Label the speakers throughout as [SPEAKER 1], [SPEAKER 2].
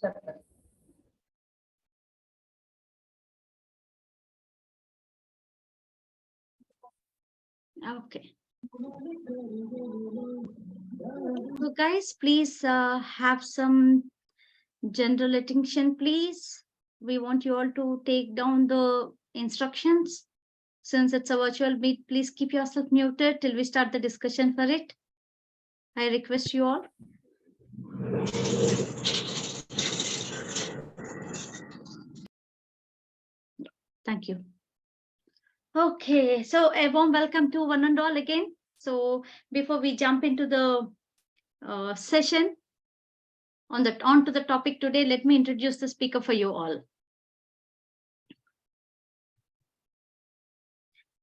[SPEAKER 1] Okay. So guys, please have some general attention, please. We want you all to take down the instructions. Since it's a virtual meet, please keep yourself muted till we start the discussion for it. I request you all. Thank you. Okay, so a warm welcome to one and all again. So before we jump into the session onto the topic today, let me introduce the speaker for you all.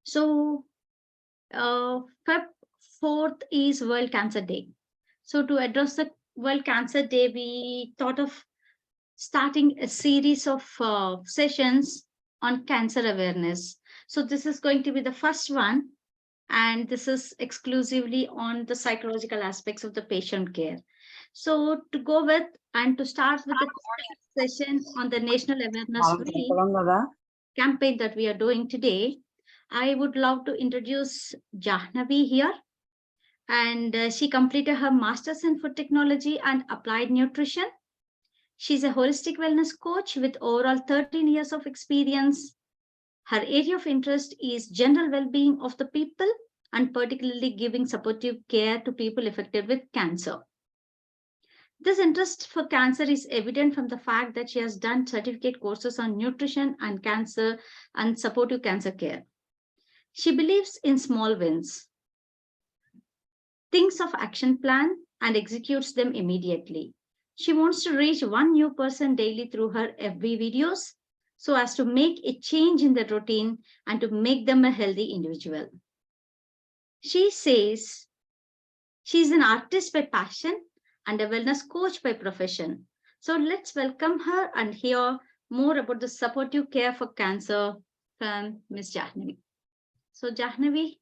[SPEAKER 1] So Feb 4th is World Cancer Day. So to address the World Cancer Day, we thought of starting a series of sessions on cancer awareness. So this is going to be the first one, and this is exclusively on the psychological aspects of the patient care. So to go with and to start with the session on the National Awareness Week campaign that we are doing today, I would love to introduce Jahnavi here. And she completed her master's in food technology and applied nutrition. She's a holistic wellness coach with overall 13 years of experience. Her area of interest is general well-being of the people and particularly giving supportive care to people affected with cancer. This interest for cancer is evident from the fact that she has done certificate courses on nutrition and cancer and supportive cancer care. She believes in small wins, thinks of action plan and executes them immediately. She wants to reach one new person daily through her FB videos so as to make a change in the routine and to make them a healthy individual. She says she's an artist by passion and a wellness coach by profession. So let's welcome her and hear more about the supportive care for cancer from Ms. Jahnavi. So Jahnavi,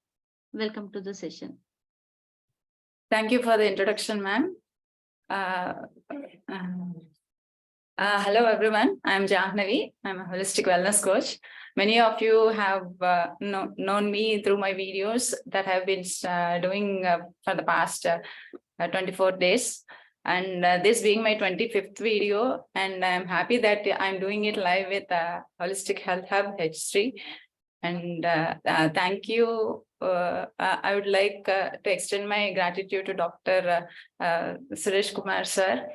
[SPEAKER 1] welcome to the session.
[SPEAKER 2] Thank you for the introduction, ma'am. Hello, everyone. I'm Jahnavi. I'm a holistic wellness coach. Many of you have known me through my videos that I've been doing for the past 24 days. And this being my 25th video, and I'm happy that I'm doing it live with Holistic Health Hub H3. And thank you. I would like to extend my gratitude to Dr. Suresh Kumar sir.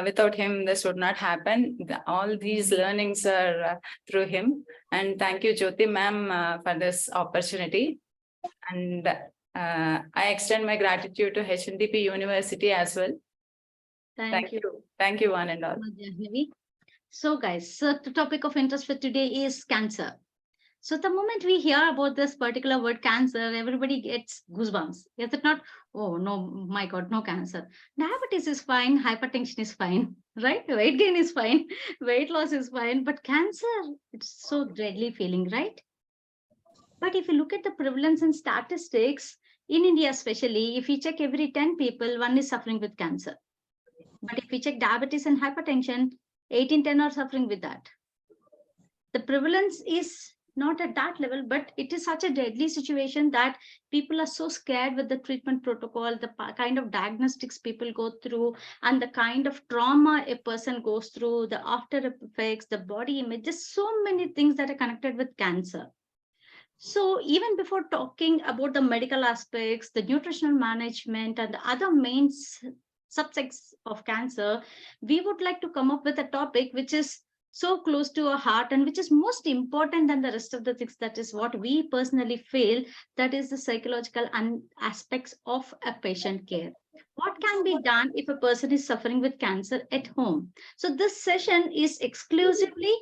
[SPEAKER 2] Without him, this would not happen. All these learnings are through him. And thank you, Jyothi ma'am, for this opportunity. And I extend my gratitude to HNDP University as well. Thank you. Thank you, one and all.
[SPEAKER 1] So guys, so the topic of interest for today is cancer. So the moment we hear about this particular word cancer, everybody gets goosebumps. Is it not? Oh no, my God, no cancer. Diabetes is fine, hypertension is fine, right? Weight gain is fine, weight loss is fine, but cancer, it's so deadly feeling, right? But if you look at the prevalence and statistics, in India especially, if you check every 10 people, one is suffering with cancer. But if we check diabetes and hypertension, 8 in 10 are suffering with that. The prevalence is not at that level, but it is such a deadly situation that people are so scared with the treatment protocol, the kind of diagnostics people go through, and the kind of trauma a person goes through, the after effects, the body image, just so many things that are connected with cancer. So even before talking about the medical aspects, the nutritional management, and the other main subsects of cancer, we would like to come up with a topic which is so close to our heart and which is most important than the rest of the things. That is what we personally feel, that is the psychological aspects of a patient care. What can be done if a person is suffering with cancer at home? So this session is exclusively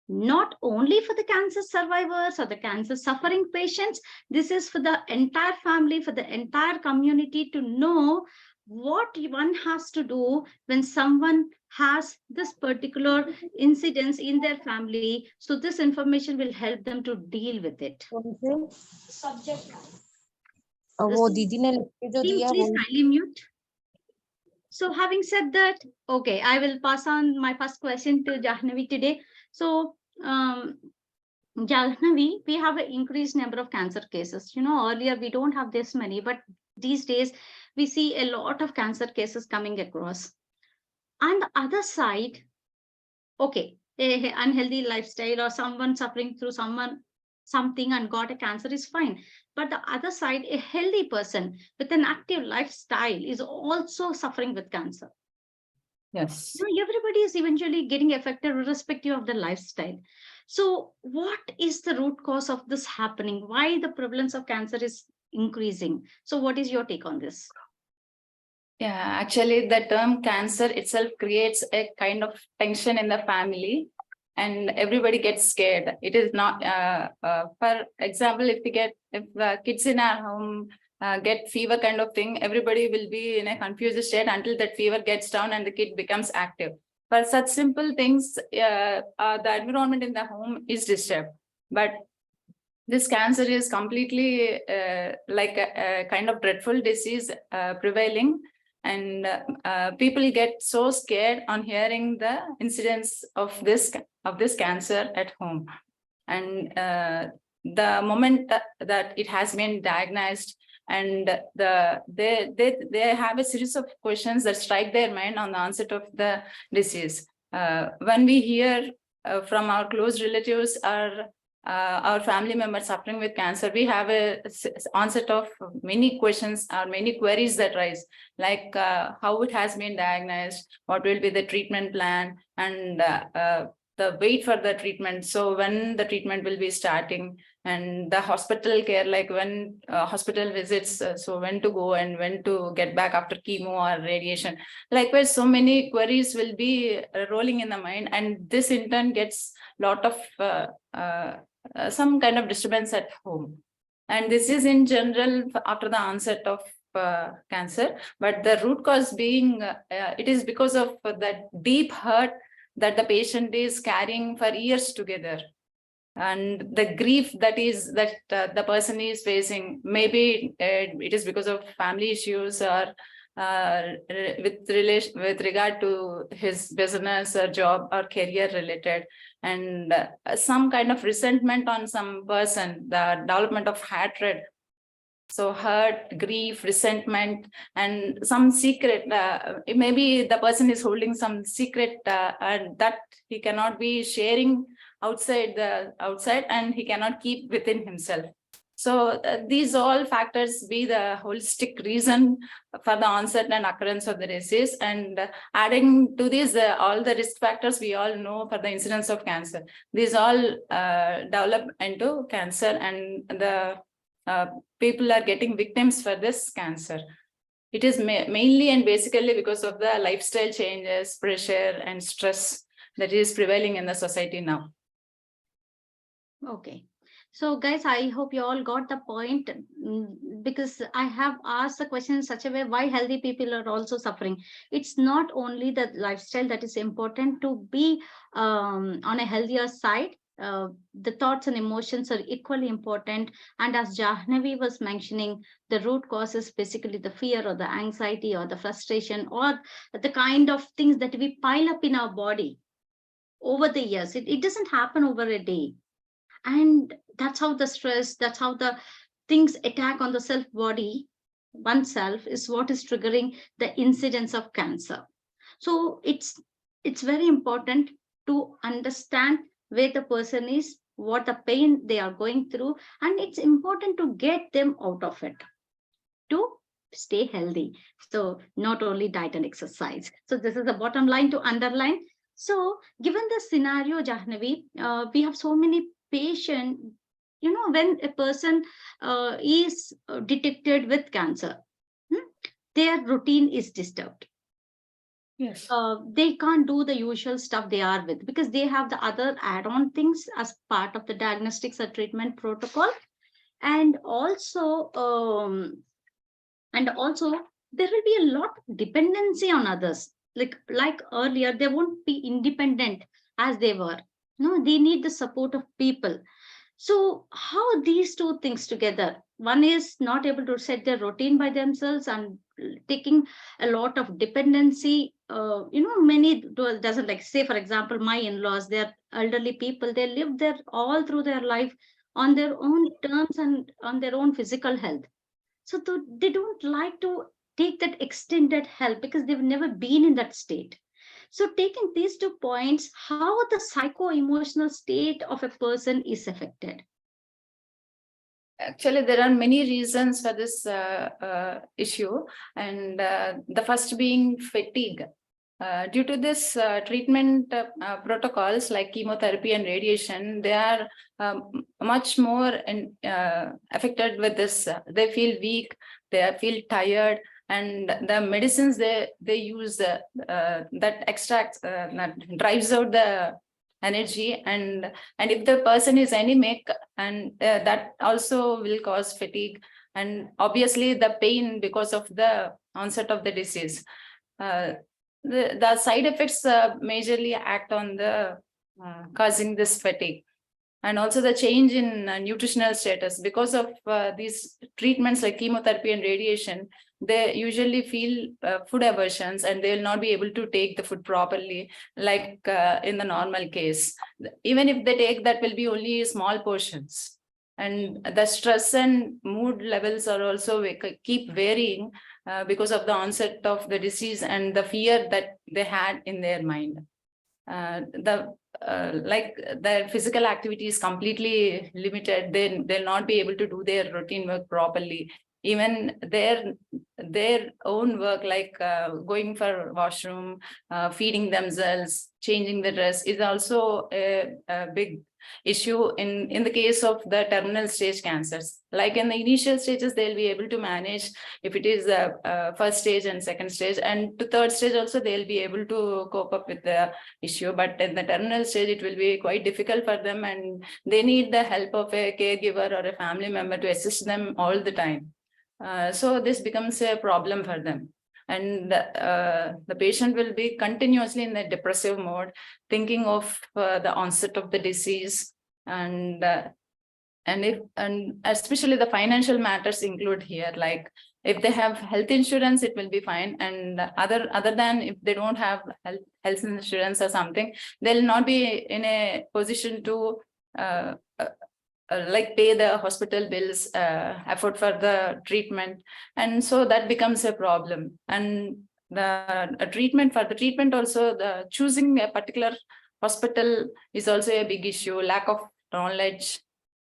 [SPEAKER 1] not only for the cancer survivors or the cancer suffering patients. This is for the entire family, for the entire community to know what one has to do when someone has this particular incidence in their family. So this information will help them to deal with it. Subject. Please kindly mute. So having said that, okay, I will pass on my first question to Jahnavi today. So Jahnavi, we have an increased number of cancer cases. Earlier we don't have this many, but these days we see a lot of cancer cases coming across. On the other side, okay, a unhealthy lifestyle or someone suffering through something and got a cancer is fine. But the other side, a healthy person with an active lifestyle is also suffering with cancer.
[SPEAKER 2] Yes.
[SPEAKER 1] Everybody is eventually getting affected irrespective of the lifestyle. So what is the root cause of this happening? Why the prevalence of cancer is increasing? So what is your take on this?
[SPEAKER 2] Yeah, actually, the term cancer itself creates a kind of tension in the family, and everybody gets scared. It is not, for example, if kids in our home get fever kind of thing, everybody will be in a confused state until that fever gets down and the kid becomes active. For such simple things, the environment in the home is disturbed. But this cancer is completely like a kind of dreadful disease prevailing, and people get so scared on hearing the incidents of this cancer at home. And the moment that it has been diagnosed, and they have a series of questions that strike their mind on the onset of the disease. When we hear from our close relatives or our family members suffering with cancer, we have a onset of many questions or many queries that rise, like how it has been diagnosed, what will be the treatment plan, and the wait for the treatment. So when the treatment will be starting, and the hospital care, like when hospital visits, so when to go and when to get back after chemo or radiation. Likewise, so many queries will be rolling in the mind, and this in turn gets lot of some kind of disturbance at home. And this is in general after the onset of cancer, but the root cause being it is because of that deep hurt that the patient is carrying for years together, and the grief that the person is facing. Maybe it is because of family issues, or with regard to his business or job or career related, and some kind of resentment on some person, the development of hatred. So hurt, grief, resentment, and some secret, maybe the person is holding some secret and that he cannot be sharing outside, and he cannot keep within himself. So these all factors be the holistic reason for the onset and occurrence of the disease. And adding to this, all the risk factors we all know for the incidence of cancer, these all develop into cancer, and the people are getting victims for this cancer. It is mainly and basically because of the lifestyle changes, pressure, and stress that is prevailing in the society now.
[SPEAKER 1] Okay. So guys, I hope you all got the point, because I have asked the question in such a way why healthy people are also suffering. It's not only the lifestyle that is important to be on a healthier side. The thoughts and emotions are equally important. And as Jahnavi was mentioning, the root cause is basically the fear or the anxiety or the frustration or the kind of things that we pile up in our body over the years. It doesn't happen over a day. And that's how the stress, that's how the things attack on the self body, oneself, is what is triggering the incidence of cancer. So it's very important to understand where the person is, what the pain they are going through, and it's important to get them out of it to stay healthy. So not only diet and exercise. So this is the bottom line to underline. So given the scenario, Jahnavi, we have so many patients. When a person is detected with cancer, their routine is disturbed.
[SPEAKER 2] Yes.
[SPEAKER 1] They can't do the usual stuff they are with, because they have the other add-on things as part of the diagnostics or treatment protocol. And also there will be a lot of dependency on others. Like earlier, they won't be independent as they were. No, they need the support of people. So how these two things together? One is not able to set their routine by themselves and taking a lot of dependency. Many doesn't like, say, for example, my in-laws, they're elderly people. They live there all through their life on their own terms and on their own physical health. So they don't like to take that extended help because they've never been in that state. So taking these 2 points, how the psycho-emotional state of a person is affected.
[SPEAKER 2] Actually, there are many reasons for this issue, and the first being fatigue. Due to this treatment protocols like chemotherapy and radiation, they are much more affected with this. They feel weak, they feel tired, and the medicines they use that extracts that drives out the energy, and if the person is anemic, and that also will cause fatigue, and obviously the pain because of the onset of the disease. The side effects majorly act on the causing this fatigue, and also the change in nutritional status because of these treatments like chemotherapy and radiation. They usually feel food aversions, and they will not be able to take the food properly, like in the normal case. Even if they take, that will be only small portions, and the stress and mood levels are also keep varying because of the onset of the disease and the fear that they had in their mind. Like their physical activity is completely limited. They'll not be able to do their routine work properly. Even their own work, like going for washroom, feeding themselves, changing the dress, is also a big issue in the case of the terminal stage cancers. Like in the initial stages, they'll be able to manage if it is a first stage and second stage, and to third stage also they'll be able to cope up with the issue. But in the terminal stage, it will be quite difficult for them, and they need the help of a caregiver or a family member to assist them all the time. So this becomes a problem for them. And the patient will be continuously in the depressive mode, thinking of the onset of the disease, and especially the financial matters include here. Like if they have health insurance, it will be fine, and other than if they don't have health insurance or something, they'll not be in a position to like pay the hospital bills, afford for the treatment, and so that becomes a problem. And the treatment also, the choosing a particular hospital is also a big issue. Lack of knowledge,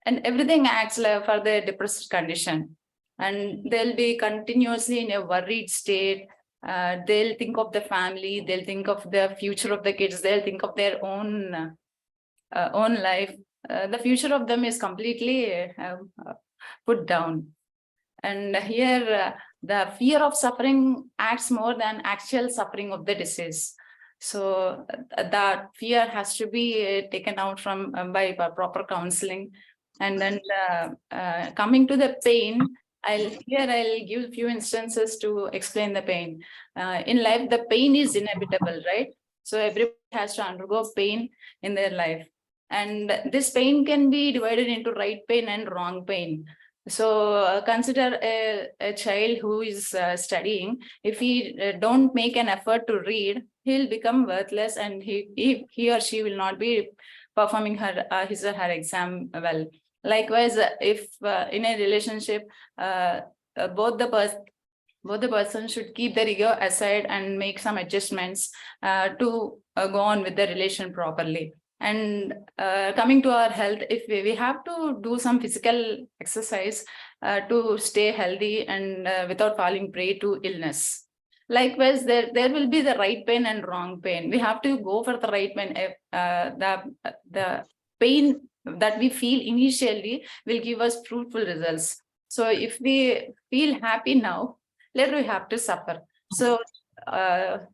[SPEAKER 2] and everything acts like for the depressed condition, and they'll be continuously in a worried state. They'll think of the family, they'll think of the future of the kids, they'll think of their own life. The future of them is completely put down. And here the fear of suffering acts more than actual suffering of the disease. So that fear has to be taken out from by proper counseling. And then coming to the pain, I'll give a few instances to explain the pain. In life, the pain is inevitable, right? So everybody has to undergo pain in their life. And this pain can be divided into right pain and wrong pain. So consider a child who is studying. If he don't make an effort to read, he'll become worthless, and he or she will not be performing his or her exam well. Likewise, if in a relationship, both the person should keep their ego aside and make some adjustments to go on with the relation properly. And coming to our health, if we have to do some physical exercise to stay healthy and without falling prey to illness. Likewise, there will be the right pain and wrong pain. We have to go for the right pain. The pain that we feel initially will give us fruitful results. So if we feel happy now, later we have to suffer. So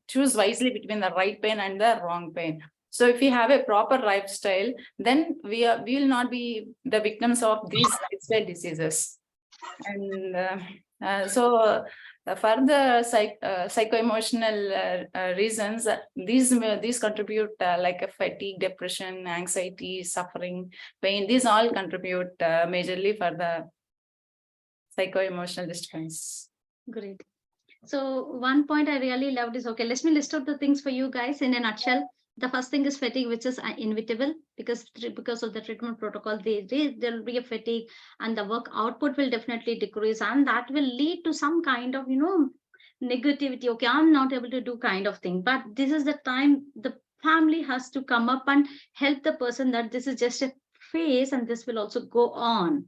[SPEAKER 2] choose wisely between the right pain and the wrong pain. So if we have a proper lifestyle, then we will not be the victims of these lifestyle diseases. And so For the psycho-emotional reasons, these contribute like a fatigue, depression, anxiety, suffering, pain. These all contribute majorly for the psycho-emotional disturbance.
[SPEAKER 1] Great. So one point I really loved is, okay, let me list out the things for you guys in a nutshell. The first thing is fatigue, which is inevitable because of the treatment protocol. There'll be a fatigue, and the work output will definitely decrease, and that will lead to some kind of negativity. Okay, I'm not able to do kind of thing. But this is the time the family has to come up and help the person that this is just a phase, and this will also go on.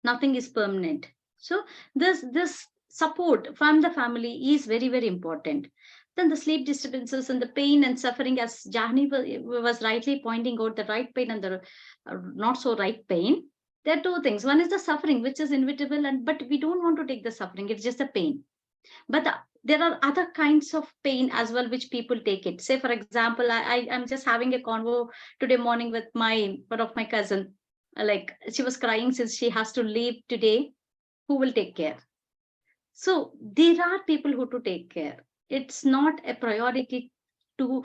[SPEAKER 1] Nothing is permanent. So this support from the family is very, very important. Then the sleep disturbances and the pain and suffering, as Jahnavi was rightly pointing out, the right pain and the not so right pain. There are two things. One is the suffering, which is inevitable, but we don't want to take the suffering. It's just the pain. But there are other kinds of pain as well, which people take it. Say, for example, I'm just having a convo today morning with one of my cousin. Like, she was crying since she has to leave today. Who will take care? So there are people who to take care. It's not a priority to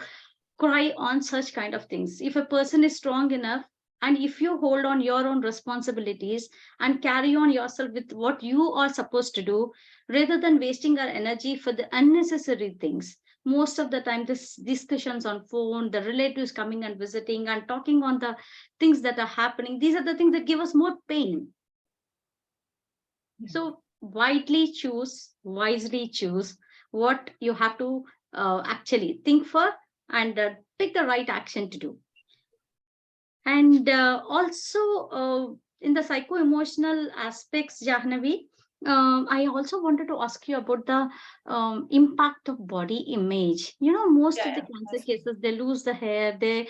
[SPEAKER 1] cry on such kind of things. If a person is strong enough, and if you hold on your own responsibilities and carry on yourself with what you are supposed to do, rather than wasting our energy for the unnecessary things. Most of the time, this discussions on phone, the relatives coming and visiting and talking on the things that are happening, these are the things that give us more pain. So wisely choose what you have to actually think for, and pick the right action to do. And also, in the psycho-emotional aspects, Jahnavi, I also wanted to ask you about the impact of body image. Most of the cancer cases, they lose the hair. There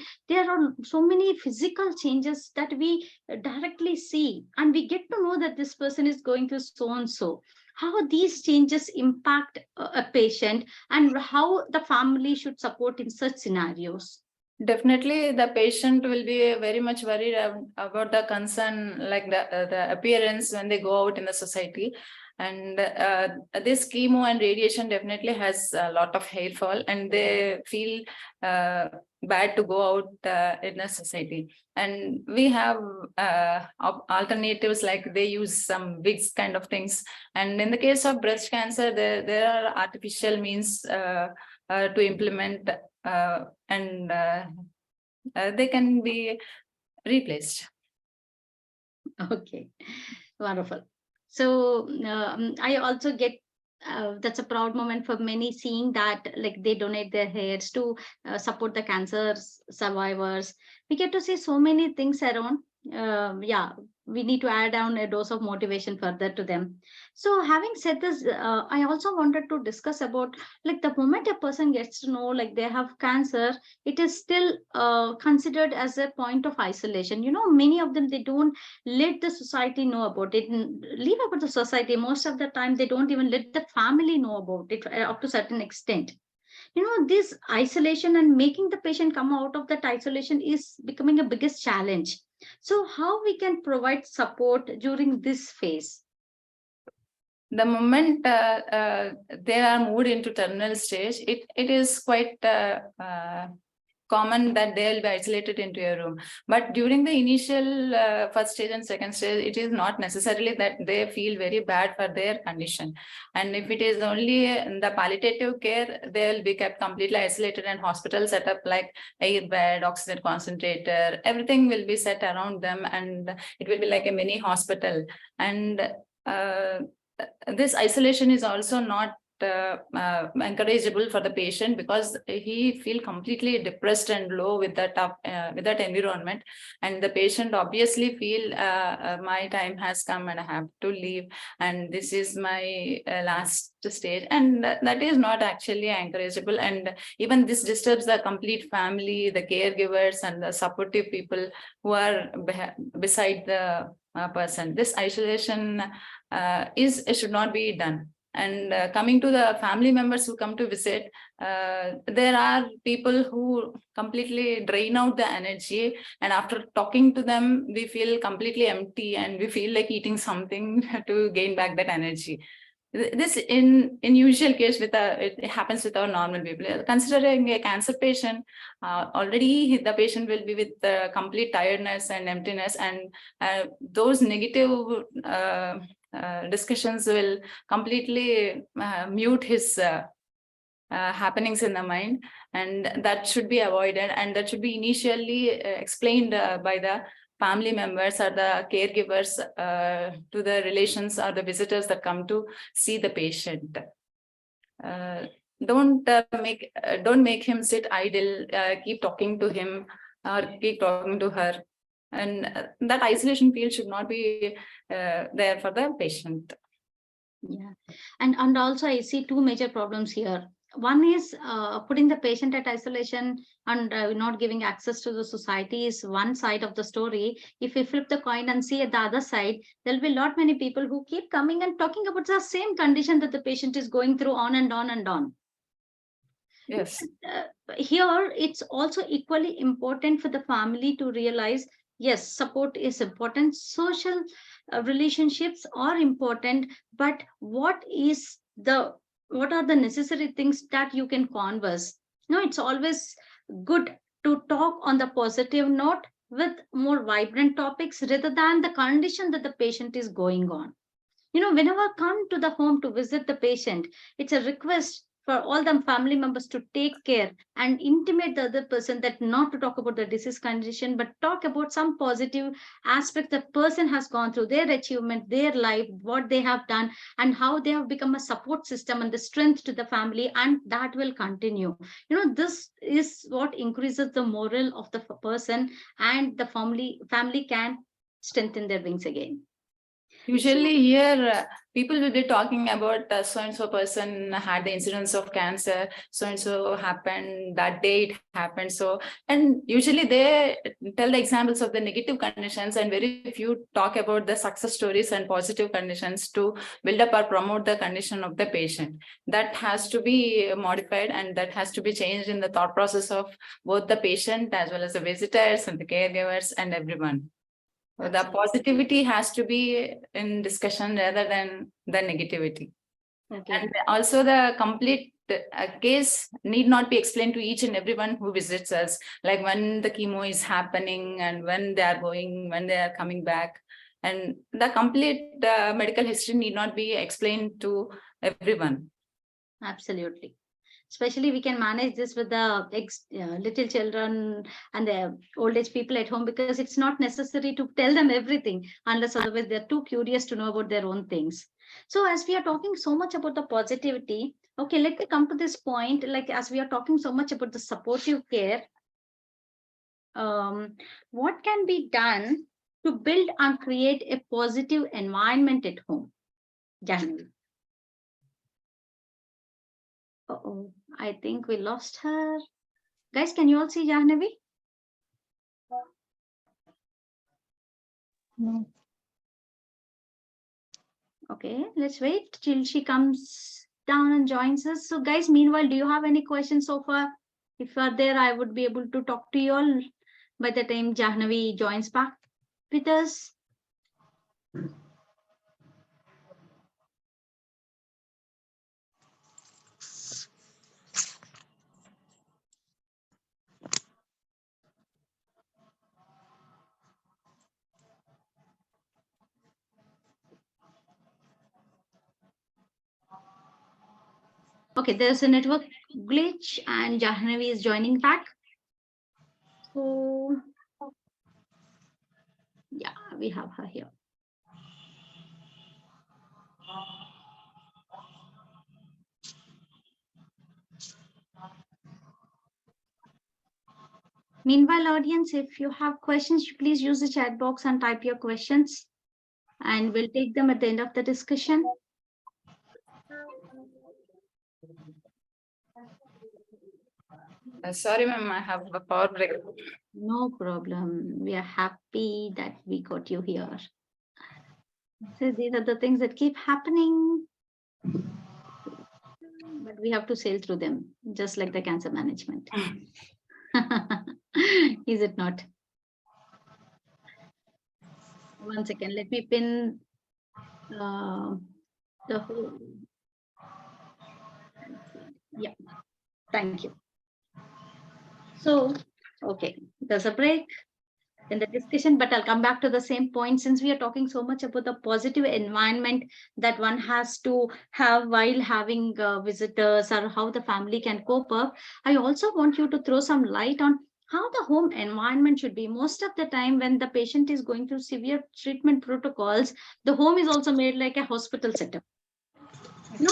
[SPEAKER 1] are so many physical changes that we directly see, and we get to know that this person is going through so and so. How these changes impact a patient, and how the family should support in such scenarios.
[SPEAKER 2] Definitely, the patient will be very much worried about the concern, like the appearance when they go out in the society. And this chemo and radiation definitely has a lot of hair fall, and they feel bad to go out in a society. And we have alternatives, like they use some wigs kind of things. And in the case of breast cancer, there are artificial means to implement, and they can be replaced.
[SPEAKER 1] Okay, wonderful. So I also get that's a proud moment for many, seeing that like they donate their hairs to support the cancer survivors. We get to see so many things around. Yeah, we need to add down a dose of motivation further to them. So having said this, I also wanted to discuss about, like, the moment a person gets to know like they have cancer, it is still considered as a point of isolation. Many of them, they don't let the society know about it. Leave about the society, most of the time they don't even let the family know about it up to certain extent. This isolation and making the patient come out of that isolation is becoming a biggest challenge. So how we can provide support during this phase?
[SPEAKER 2] The moment they are moved into terminal stage, it is quite common that they will be isolated into a room. But during the initial first stage and second stage, it is not necessarily that they feel very bad for their condition. And if it is only the palliative care, they will be kept completely isolated, and hospital set up like air bed, oxygen concentrator, everything will be set around them, and it will be like a mini hospital. And this isolation is also not encourageable for the patient, because he feel completely depressed and low with that environment, and the patient obviously feel my time has come and I have to leave, and this is my last stage, and that is not actually encourageable. And even this disturbs the complete family, the caregivers, and the supportive people who are beside the person. This isolation should not be done. And coming to the family members who come to visit, there are people who completely drain out the energy, and after talking to them, we feel completely empty, and we feel like eating something to gain back that energy. this in usual case with it happens with our normal people. Considering a cancer patient, already the patient will be with complete tiredness and emptiness, and those negative discussions will completely mute his happenings in the mind, and that should be avoided, and that should be initially explained by the family members or the caregivers to the relations or the visitors that come to see the patient. Uh, don't make him sit idle. Keep talking to him or keep talking to her, and that isolation feel should not be there for the patient.
[SPEAKER 1] Yeah, and also I see two major problems here. One is putting the patient at isolation and not giving access to the society is one side of the story. If we flip the coin and see at the other side, there'll be a lot many people who keep coming and talking about the same condition that the patient is going through on and on and on.
[SPEAKER 2] Yes.
[SPEAKER 1] Here, it's also equally important for the family to realize, yes, support is important. Social relationships are important, but what are the necessary things that you can converse? It's always good to talk on the positive note with more vibrant topics rather than the condition that the patient is going on. Whenever I come to the home to visit the patient, it's a request for all the family members to take care and intimate the other person that not to talk about the disease condition, but talk about some positive aspect the person has gone through, their achievement, their life, what they have done, and how they have become a support system and the strength to the family, and that will continue. This is what increases the morale of the person, and the family can strengthen their wings again.
[SPEAKER 2] Usually here, people will be talking about so-and-so person had the incidence of cancer, so-and-so happened, that day it happened. So, and usually they tell the examples of the negative conditions, and very few talk about the success stories and positive conditions to build up or promote the condition of the patient. That has to be modified, and that has to be changed in the thought process of both the patient as well as the visitors and the caregivers and everyone. So the positivity has to be in discussion rather than the negativity.
[SPEAKER 1] Okay.
[SPEAKER 2] And also the complete case need not be explained to each and everyone who visits us, like when the chemo is happening and when they are going, when they are coming back. And the complete medical history need not be explained to everyone.
[SPEAKER 1] Absolutely. Especially we can manage this with the little children and the old age people at home, because it's not necessary to tell them everything, unless otherwise they're too curious to know about their own things. So as we are talking so much about the positivity, okay, let me come to this point. Like, as we are talking so much about the supportive care, what can be done to build and create a positive environment at home? Jahnavi. Uh-oh, I think we lost her. Guys, can you all see Jahnavi? No. Okay, let's wait till she comes down and joins us. So guys, meanwhile, do you have any questions so far? If you are there, I would be able to talk to you all by the time Jahnavi joins back with us. Okay, there's a network glitch and Jahnavi is joining back. So yeah, we have her here. Meanwhile, audience, if you have questions, please use the chat box and type your questions, and we'll take them at the end of the discussion.
[SPEAKER 2] Sorry, ma'am, I have a power break.
[SPEAKER 1] No problem. We are happy that we got you here. So these are the things that keep happening, but we have to sail through them, just like the cancer management. Is it not? One second, let me pin The whole. Yeah. Thank you. So, okay, there's a break in the discussion, but I'll come back to the same point since we are talking so much about the positive environment that one has to have while having visitors or how the family can cope up. I also want you to throw some light on how the home environment should be. Most of the time, when the patient is going through severe treatment protocols, the home is also made like a hospital setup. No,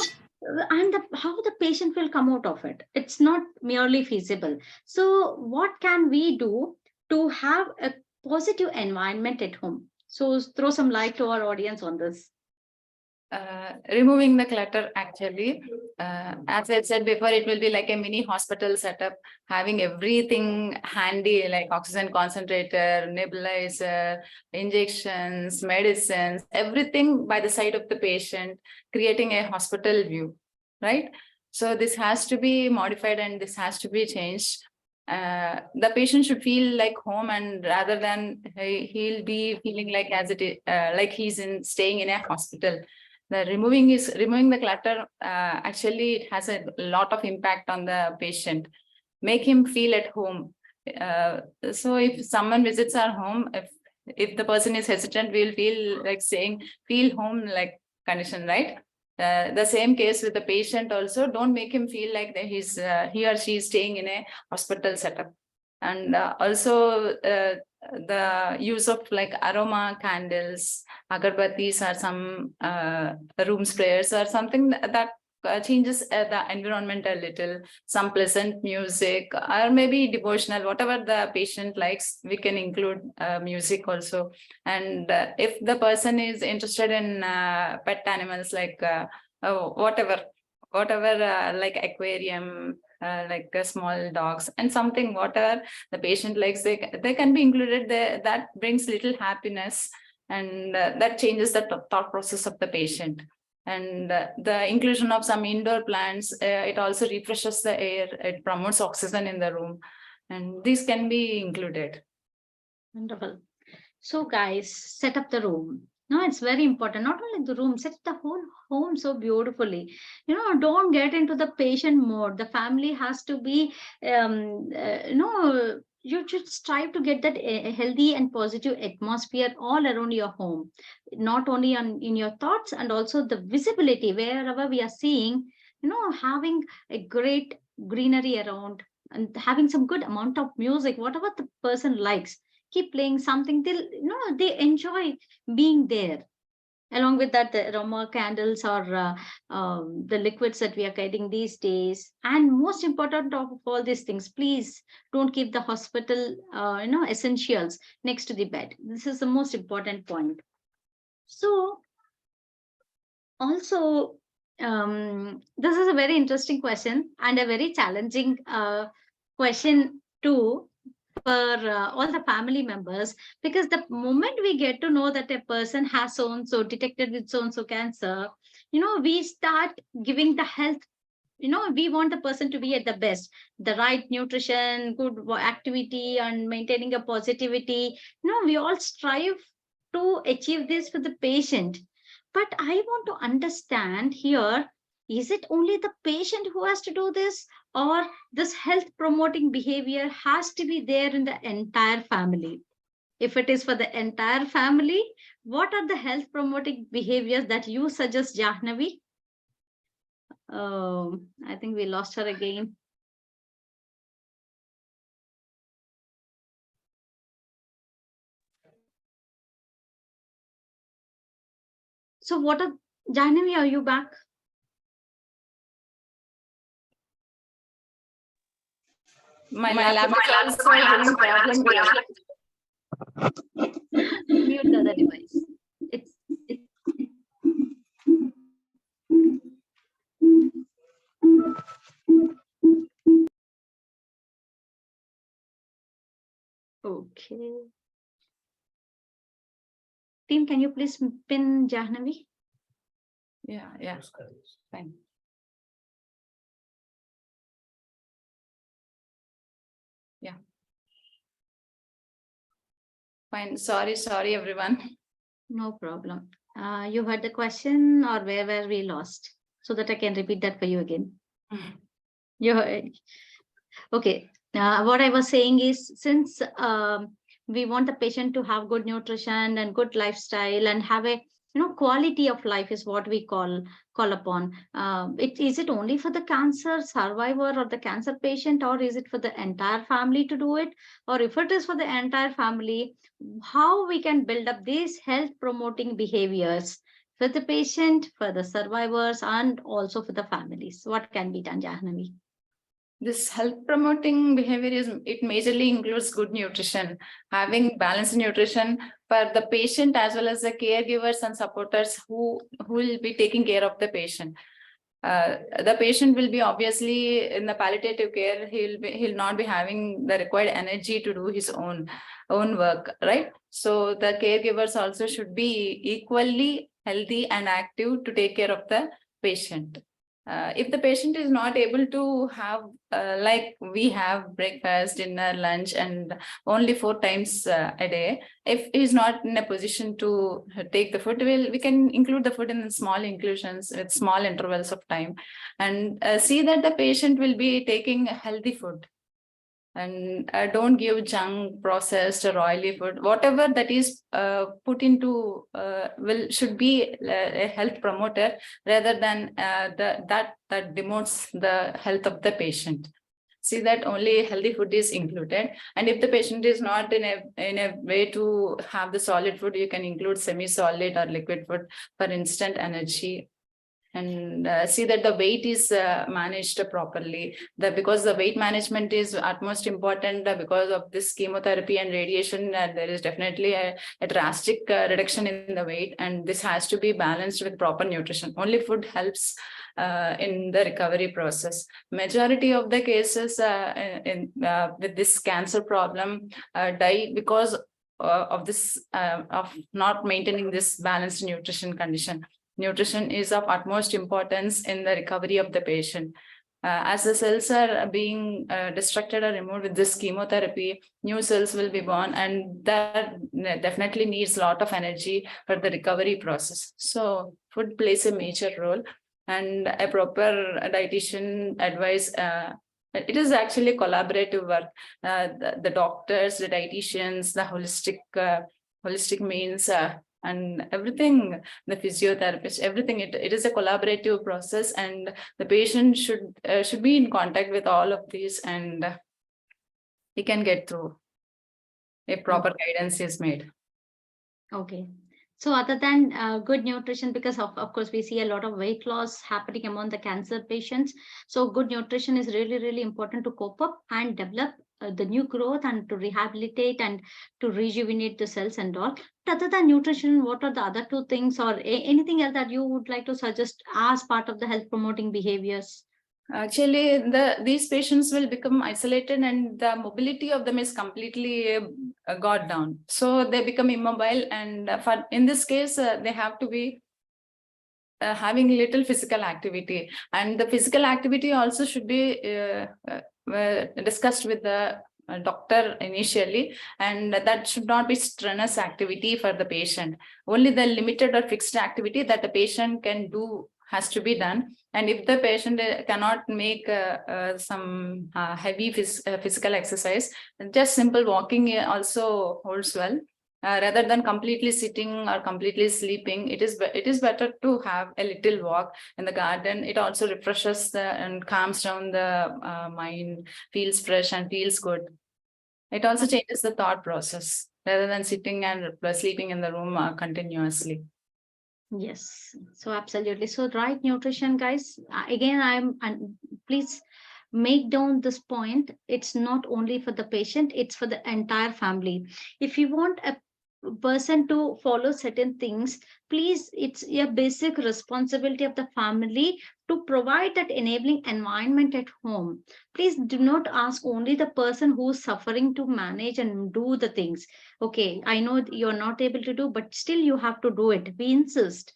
[SPEAKER 1] and how the patient will come out of it, it's not merely feasible. So what can we do to have a positive environment at home? So throw some light to our audience on this.
[SPEAKER 2] Removing the clutter, actually, as I said before, it will be like a mini hospital setup, having everything handy, like oxygen concentrator, nebulizer, injections, medicines, everything by the side of the patient, creating a hospital view, right? So this has to be modified and this has to be changed. The patient should feel like home, and rather than he'll be feeling like as it is, like he's staying in a hospital. The removing the clutter, actually it has a lot of impact on the patient, make him feel at home. So if someone visits our home, if the person is hesitant, we'll feel like saying feel home like condition, right? The same case with the patient also, don't make him feel like that he or she is staying in a hospital setup. And also the use of like aroma candles, agarbattis, or some room sprayers or something that changes the environment a little, some pleasant music or maybe devotional, whatever the patient likes, we can include music also. And if the person is interested in pet animals, like whatever like aquarium, like small dogs and something, whatever the patient likes, they can be included there. That brings little happiness, and that changes the thought process of the patient. And the inclusion of some indoor plants, it also refreshes the air, it promotes oxygen in the room, and these can be included.
[SPEAKER 1] Wonderful. So guys, set up the room. No, it's very important. Not only the room, set the whole home so beautifully. Don't get into the patient mode. The family has to be, you should strive to get that a healthy and positive atmosphere all around your home, not only in your thoughts and also the visibility wherever we are seeing. Having a great greenery around and having some good amount of music, whatever the person likes, keep playing something, they enjoy being there. Along with that, the aroma candles or the liquids that we are getting these days. And most important of all these things, please don't keep the hospital essentials next to the bed. This is the most important point. So also, this is a very interesting question and a very challenging question too, for all the family members, because the moment we get to know that a person has so and so detected with so and so cancer, we start giving the health. We want the person to be at the best, the right nutrition, good activity, and maintaining a positivity. We all strive to achieve this for the patient. But I want to understand here, is it only the patient who has to do this, or this health promoting behavior has to be there in the entire family? If it is for the entire family, what are the health promoting behaviors that you suggest, Jahnavi? I think we lost her again. So what are, Jahnavi, are you back?
[SPEAKER 2] My laptop is also having problem here.
[SPEAKER 1] Mute the other device. It's okay. Team, can you please pin Jahnavi?
[SPEAKER 2] Yeah, fine. Yeah, fine. Sorry everyone.
[SPEAKER 1] No problem. You heard the question, or where were we lost? So that I can repeat that for you again. You heard. Okay. What I was saying is, since we want the patient to have good nutrition and good lifestyle and have a quality of life is what we call upon. Is it only for the cancer survivor or the cancer patient, or is it for the entire family to do it? Or if it is for the entire family, how we can build up these health promoting behaviors for the patient, for the survivors, and also for the families? What can be done, Jahnavi?
[SPEAKER 2] This health promoting behavior it majorly includes good nutrition, having balanced nutrition for the patient as well as the caregivers and supporters who will be taking care of the patient. The patient will be obviously in the palliative care. He'll not be having the required energy to do his own work, right? So the caregivers also should be equally healthy and active to take care of the patient. If the patient is not able to have like we have breakfast, dinner, lunch, and only 4 times a day, if he's not in a position to take the food, we can include the food in small inclusions with small intervals of time, and see that the patient will be taking healthy food, and don't give junk, processed or oily food. Whatever that is put into should be a health promoter rather than that demotes the health of the patient. See that only healthy food is included, and if the patient is not in a way to have the solid food, you can include semi-solid or liquid food for instant energy, and see that the weight is managed properly. Because the weight management is utmost important, because of this chemotherapy and radiation, there is definitely a drastic reduction in the weight, and this has to be balanced with proper nutrition. Only food helps in the recovery process. Majority of the cases with this cancer problem die because of this of not maintaining this balanced nutrition condition. Nutrition is of utmost importance in the recovery of the patient. As the cells are being destructed or removed with this chemotherapy, new cells will be born, and that definitely needs a lot of energy for the recovery process. So food plays a major role, and a proper dietitian advice. It is actually collaborative work. The doctors, the dietitians, the holistic means, and everything, the physiotherapist, everything. It is a collaborative process, and the patient should be in contact with all of these, and he can get through. A proper guidance is made.
[SPEAKER 1] Okay. So other than good nutrition, because of course we see a lot of weight loss happening among the cancer patients. So good nutrition is really, really important to cope up and develop the new growth and to rehabilitate and to rejuvenate the cells and all. But other than nutrition, what are the other two things or anything else that you would like to suggest as part of the health promoting behaviors?
[SPEAKER 2] Actually, these patients will become isolated, and the mobility of them is completely got down. So they become immobile, and in this case, they have to be having little physical activity, and the physical activity also should be discussed with the doctor initially, and that should not be strenuous activity for the patient. Only the limited or fixed activity that the patient can do has to be done. And if the patient cannot make some heavy physical exercise, just simple walking also holds well. Rather than completely sitting or completely sleeping, it is better to have a little walk in the garden. It also refreshes and calms down the mind, feels fresh and feels good. It also changes the thought process rather than sitting and sleeping in the room continuously.
[SPEAKER 1] Yes, so absolutely. So right nutrition, guys. Again, and please make down this point. It's not only for the patient; it's for the entire family. If you want a person to follow certain things, please, it's a basic responsibility of the family to provide that enabling environment at home. Please do not ask only the person who's suffering to manage and do the things. Okay, I know you're not able to do, but still you have to do it. We insist.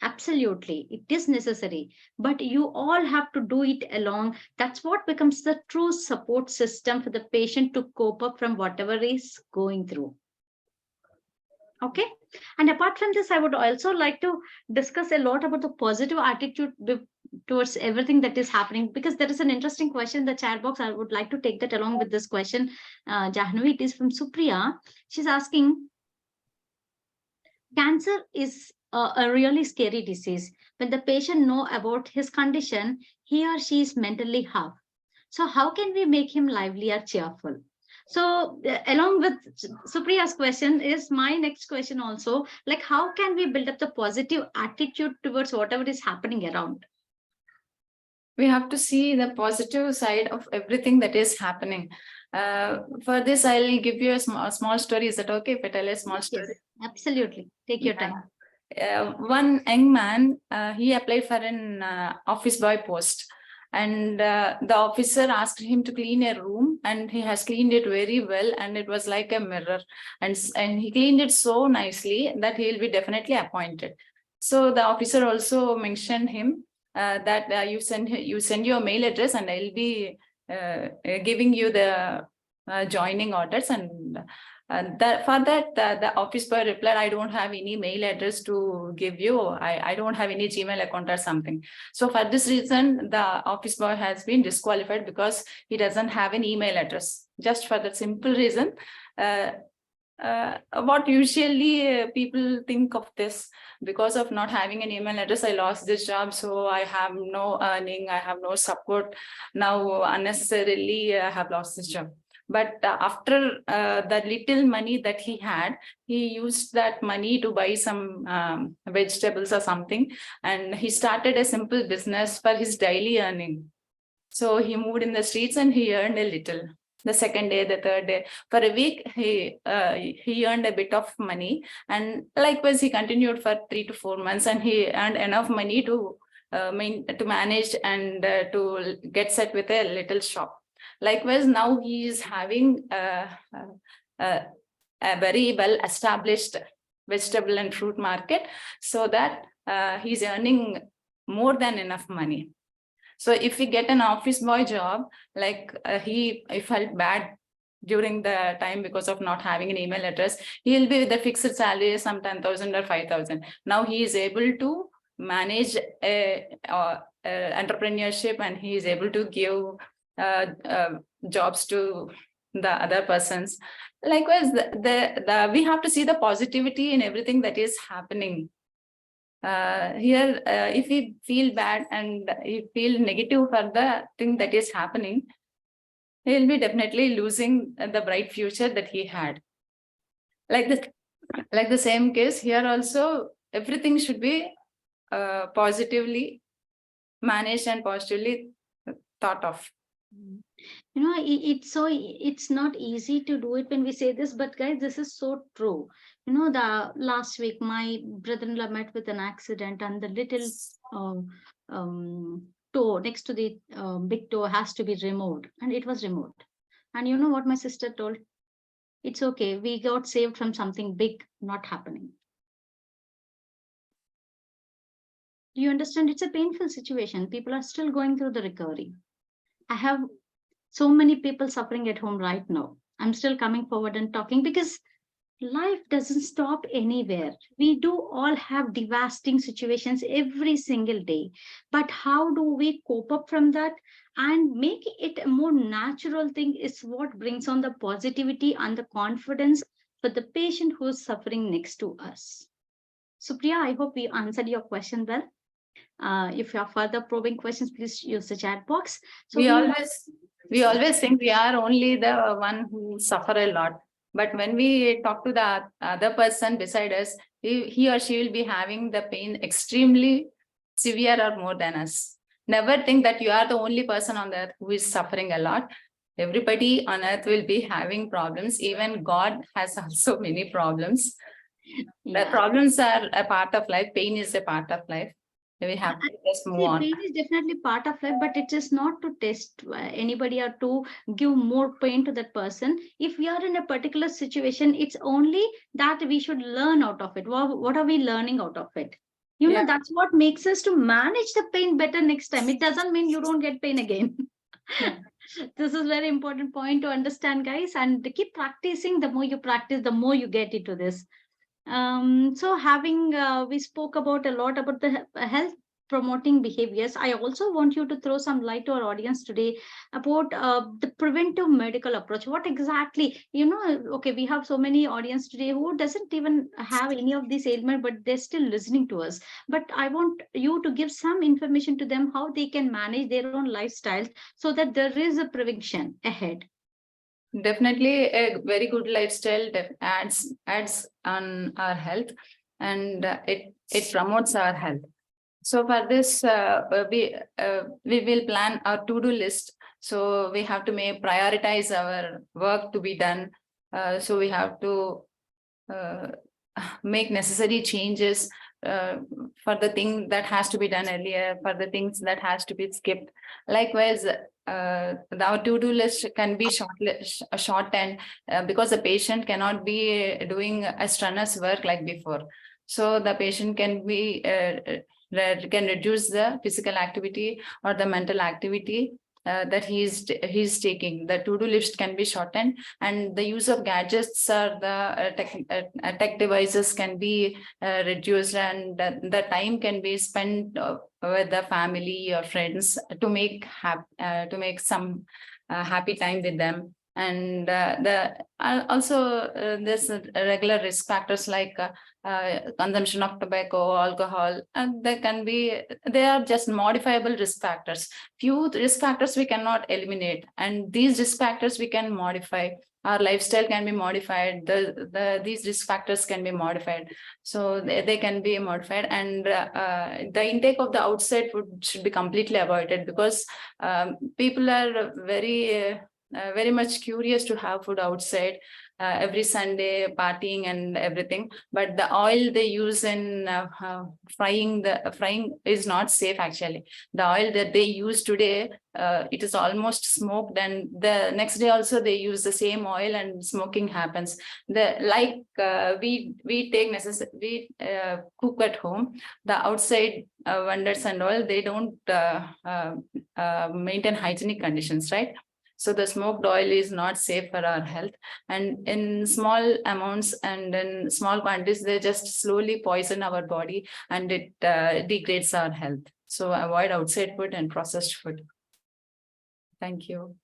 [SPEAKER 1] Absolutely, it is necessary, but you all have to do it along. That's what becomes the true support system for the patient to cope up from whatever is going through. Okay, And apart from this, I would also like to discuss a lot about the positive attitude towards everything that is happening, because there is an interesting question in the chat box. I would like to take that along with this question. Jahnavi, it is from Supriya. She's asking, cancer is a really scary disease. When the patient know about his condition, he or she is mentally half. So how can we make him lively or cheerful? So along with Supriya's question is my next question also, like how can we build up the positive attitude towards whatever is happening around?
[SPEAKER 2] We have to see the positive side of everything that is happening. For this, I'll give you a small story. Is that okay if I tell a small story?
[SPEAKER 1] Yes, absolutely. Take your time.
[SPEAKER 2] One young man, he applied for an office boy post, and the officer asked him to clean a room, and he has cleaned it very well, and it was like a mirror, and he cleaned it so nicely that he will be definitely appointed. So the officer also mentioned him that you send your mail address, and I'll be giving you the joining orders. And for that, the office boy replied, I don't have any mail address to give you. I don't have any Gmail account or something. So for this reason, the office boy has been disqualified because he doesn't have an email address. Just for that simple reason. What usually people think of this, because of not having an email address, I lost this job, so I have no earning, I have no support. Now unnecessarily I have lost this job. But after the little money that he had, he used that money to buy some vegetables or something, and he started a simple business for his daily earning. So he moved in the streets and he earned a little. The second day, the third day, for a week, he earned a bit of money, and likewise he continued for 3 to 4 months, and he earned enough money to manage and to get set with a little shop. Likewise, now he is having a very well established vegetable and fruit market, so that he's earning more than enough money. So if we get an office boy job, like I felt bad during the time because of not having an email address, he'll be with a fixed salary, some 10,000 or 5,000. Now he is able to manage a entrepreneurship, and he is able to give jobs to the other persons. Likewise, we have to see the positivity in everything that is happening. Here, if we feel bad and we feel negative for the thing that is happening, he'll be definitely losing the bright future that he had. Like the same case here also, everything should be positively managed and positively thought of.
[SPEAKER 1] You know, it's not easy to do it when we say this, but guys, this is so true. You know, the last week my brother-in-law met with an accident, and the little toe next to the big toe has to be removed, and it was removed. And you know what my sister told? It's okay, we got saved from something big not happening. Do you understand? It's a painful situation. People are still going through the recovery. I have so many people suffering at home right now. I'm still coming forward and talking because life doesn't stop anywhere. We do all have devastating situations every single day. But how do we cope up from that and make it a more natural thing is what brings on the positivity and the confidence for the patient who's suffering next to us. Supriya, I hope we answered your question well. If you have further probing questions, please use the chat box. So
[SPEAKER 2] we always think we are only the one who suffer a lot. But when we talk to the other person beside us, he or she will be having the pain extremely severe or more than us. Never think that you are the only person on the earth who is suffering a lot. Everybody on earth will be having problems. Even God has also many problems. The problems are a part of life. Pain is a part of life. We have to just move on.
[SPEAKER 1] Pain is definitely part of life, but it is not to test anybody or to give more pain to that person. If we are in a particular situation, it's only that we should learn out of it. What are we learning out of it? You know, that's what makes us to manage the pain better next time. It doesn't mean you don't get pain again. This is very important point to understand, guys, and keep practicing. The more you practice, the more you get into this. So having we spoke about a lot about the health promoting behaviors. I also want you to throw some light to our audience today about the preventive medical approach. What exactly, okay, we have so many audience today who doesn't even have any of these ailment, but they're still listening to us. But I want you to give some information to them how they can manage their own lifestyles so that there is a prevention ahead.
[SPEAKER 2] Definitely, a very good lifestyle adds on our health, and it promotes our health. So for this, we will plan our to-do list. So we have to prioritize our work to be done. So we have to uh, make necessary changes uh, for the thing that has to be done earlier, for the things that has to be skipped. Likewise, our to-do list can be shortened because the patient cannot be doing a strenuous work like before. So the patient can reduce the physical activity or the mental activity that he's taking. The to-do list can be shortened, and the use of gadgets or the tech devices can be reduced, and the time can be spent with the family or friends to make some happy time with them. And there's regular risk factors like consumption of tobacco, alcohol, and they are just modifiable risk factors. Few risk factors we cannot eliminate, and these risk factors we can modify. Our lifestyle can be modified. These risk factors can be modified, so they can be modified. And the intake of the outside food should be completely avoided, because people are very much curious to have food outside every Sunday, partying and everything. But the oil they use in frying is not safe. Actually, the oil that they use today, it is almost smoked, and the next day also they use the same oil and smoking happens. We take necessary, we cook at home. The outside vendors and all, they don't maintain hygienic conditions, right? So the smoked oil is not safe for our health, and in small amounts and in small quantities, they just slowly poison our body, and it degrades our health. So avoid outside food and processed food. Thank you.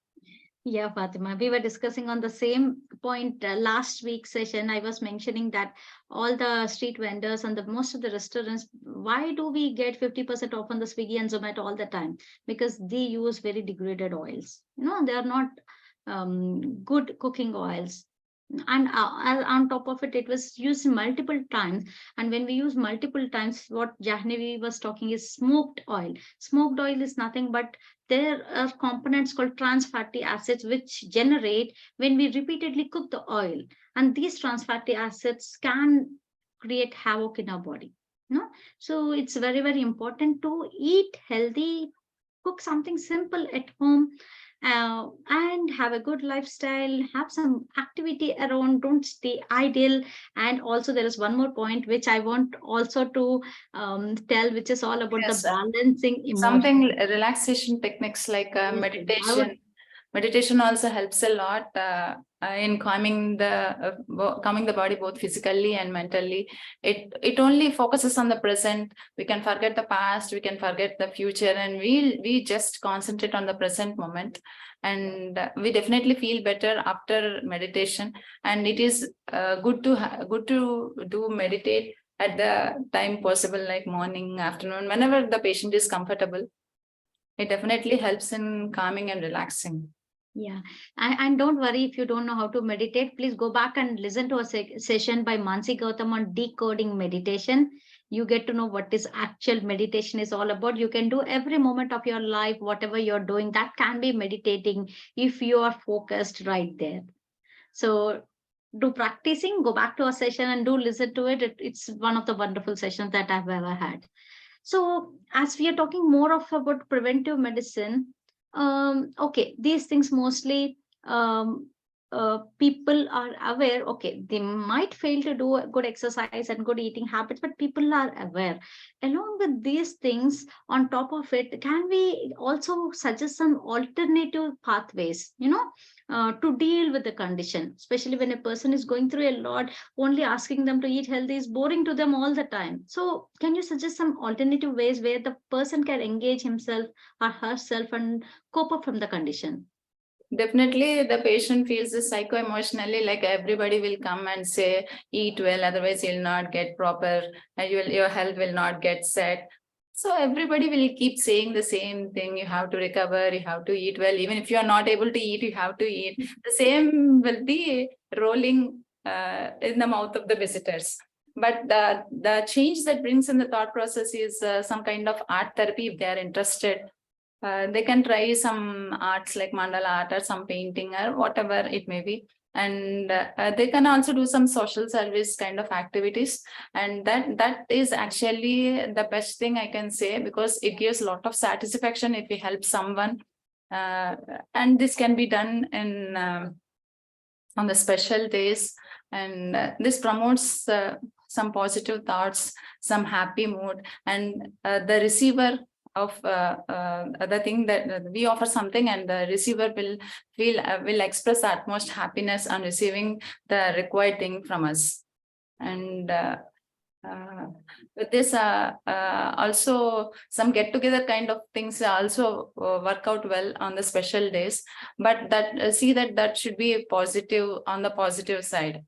[SPEAKER 1] Yeah, Fatima, we were discussing on the same point last week session. I was mentioning that all the street vendors and the most of the restaurants, why do we get 50% off on the Swiggy and Zomato all the time? Because they use very degraded oils. They are not good cooking oils. And on top of it, it was used multiple times. And when we use multiple times, what Jahnavi was talking is smoked oil. Smoked oil is nothing but there are components called trans fatty acids which generate when we repeatedly cook the oil. And these trans fatty acids can create havoc in our body. No? So it's very, very important to eat healthy, cook something simple at home, and have a good lifestyle, have some activity around, don't stay idle. And also there is one more point which I want also to tell, which is all about the
[SPEAKER 2] Yes,
[SPEAKER 1] balancing emotion.
[SPEAKER 2] something relaxation techniques like
[SPEAKER 1] Yes, I would.
[SPEAKER 2] meditation also helps a lot in calming the body both physically and mentally. It only focuses on the present. We can forget the past, we can forget the future, and we just concentrate on the present moment. And we definitely feel better after meditation. And it is good to do meditate at the time possible, like morning, afternoon, whenever the patient is comfortable. It definitely helps in calming and relaxing.
[SPEAKER 1] Yeah, and don't worry if you don't know how to meditate. Please go back and listen to a session by Mansi Gautam on decoding meditation. You get to know what is actual meditation is all about. You can do every moment of your life, whatever you're doing, that can be meditating if you are focused right there. So do practicing, go back to a session and do listen to it. It's one of the wonderful sessions that I've ever had. So as we are talking more of about preventive medicine, okay, these things mostly people are aware, okay, they might fail to do a good exercise and good eating habits, but people are aware. Along with these things, on top of it, can we also suggest some alternative pathways, to deal with the condition, especially when a person is going through a lot, only asking them to eat healthy is boring to them all the time. So can you suggest some alternative ways where the person can engage himself or herself and cope up from the condition?
[SPEAKER 2] Definitely, the patient feels this psycho-emotionally, like everybody will come and say, eat well, otherwise you'll not get proper, and your health will not get set. So everybody will keep saying the same thing. You have to recover, you have to eat well. Even if you are not able to eat, you have to eat. The same will be rolling in the mouth of the visitors. But the change that brings in the thought process is some kind of art therapy if they are interested. They can try some arts like mandala art or some painting or whatever it may be. And they can also do some social service kind of activities. And that is actually the best thing I can say, because it gives a lot of satisfaction if we help someone. And this can be done in on the special days. And this promotes some positive thoughts, some happy mood, and the receiver of the thing that we offer something, and the receiver will feel will express utmost happiness on receiving the required thing from us. And with this also some get together kind of things also work out well on the special days, but that see that should be positive, on the positive side.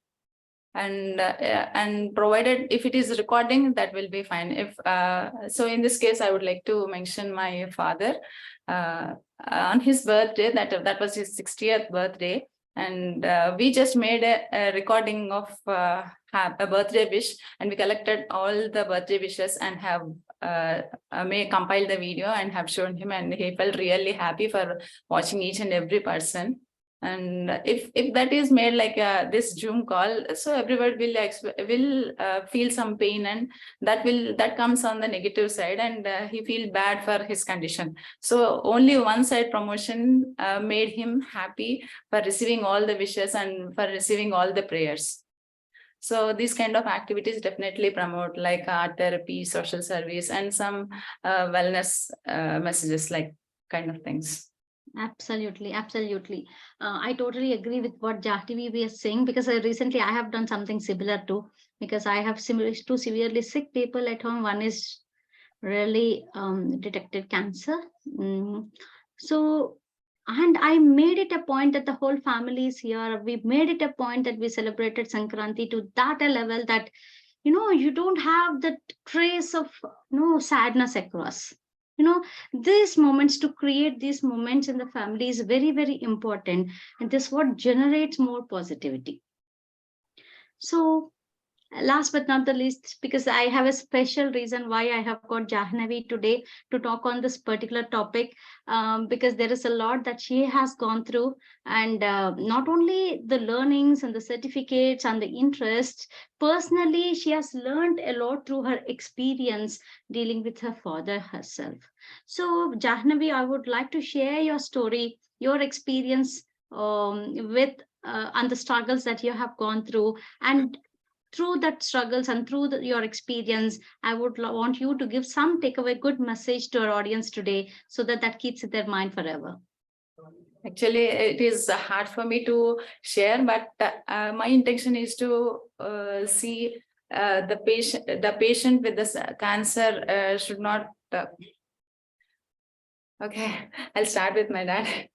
[SPEAKER 2] And provided if it is recording, that will be fine. If so in this case I would like to mention my father. On his birthday, that was his 60th birthday, and we just made a recording of a birthday wish, and we collected all the birthday wishes and have compiled the video and have shown him, and he felt really happy for watching each and every person. And if that is made like this Zoom call, so everybody will feel some pain, and that comes on the negative side, and he feel bad for his condition. So only one side promotion made him happy for receiving all the wishes and for receiving all the prayers. So these kind of activities definitely promote like art therapy, social service, and some wellness messages, like kind of things.
[SPEAKER 1] Absolutely, absolutely. I totally agree with what Jahnavi was saying, because recently I have done something similar too. Because I have two severely sick people at home. One is really detected cancer. So, and I made it a point that the whole family is here. We made it a point that we celebrated Sankranti to that a level that you don't have that trace of sadness across. These moments, to create these moments in the family is very, very important, and this what generates more positivity. So last but not the least, because I have a special reason why I have got Jahnavi today to talk on this particular topic, because there is a lot that she has gone through, and not only the learnings and the certificates and the interest, personally, she has learned a lot through her experience dealing with her father herself. So, Jahnavi, I would like to share your story, your experience with and the struggles that you have gone through, and through that struggles and through your experience, I would want you to give some takeaway good message to our audience today, so that that keeps in their mind forever.
[SPEAKER 2] Actually, it is hard for me to share, but my intention is to see the patient with this cancer should not. Okay, I'll start with my dad.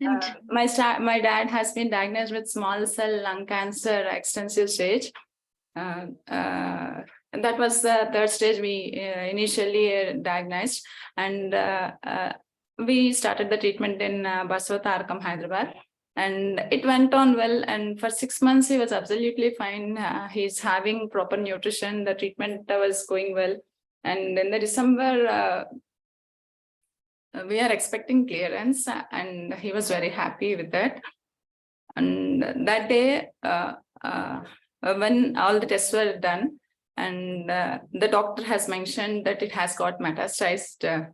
[SPEAKER 2] My dad has been diagnosed with small cell lung cancer, extensive stage. And that was the third stage we initially diagnosed, and we started the treatment in Baswatarakam, Hyderabad, and it went on well. And for 6 months, he was absolutely fine. He's having proper nutrition. The treatment was going well, and in the December, we are expecting clearance, and he was very happy with that. And that day, when all the tests were done, and the doctor has mentioned that it has got metastasized.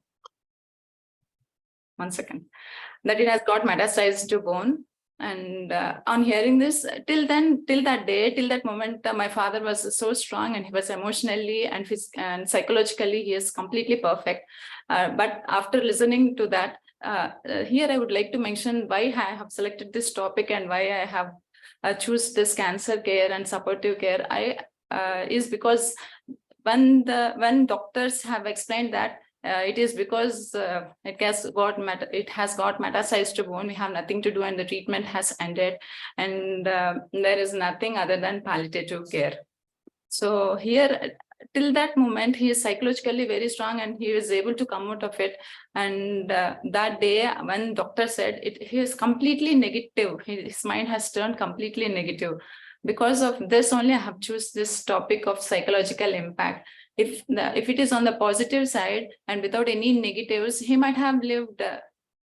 [SPEAKER 2] 1 second. That it has got metastasized to bone, And on hearing this, till that moment, my father was so strong, and he was emotionally and psychologically, he is completely perfect. But after listening to that, here I would like to mention why I have selected this topic and why I have choose this cancer care and supportive care. Is because when doctors have explained that it is because it has got metastasized to bone. We have nothing to do, and the treatment has ended, and there is nothing other than palliative care. So here, till that moment, he is psychologically very strong, and he is able to come out of it. And that day, when doctor said it, he is completely negative. His mind has turned completely negative. Because of this only, I have choose this topic of psychological impact. If it is on the positive side and without any negatives, he might have lived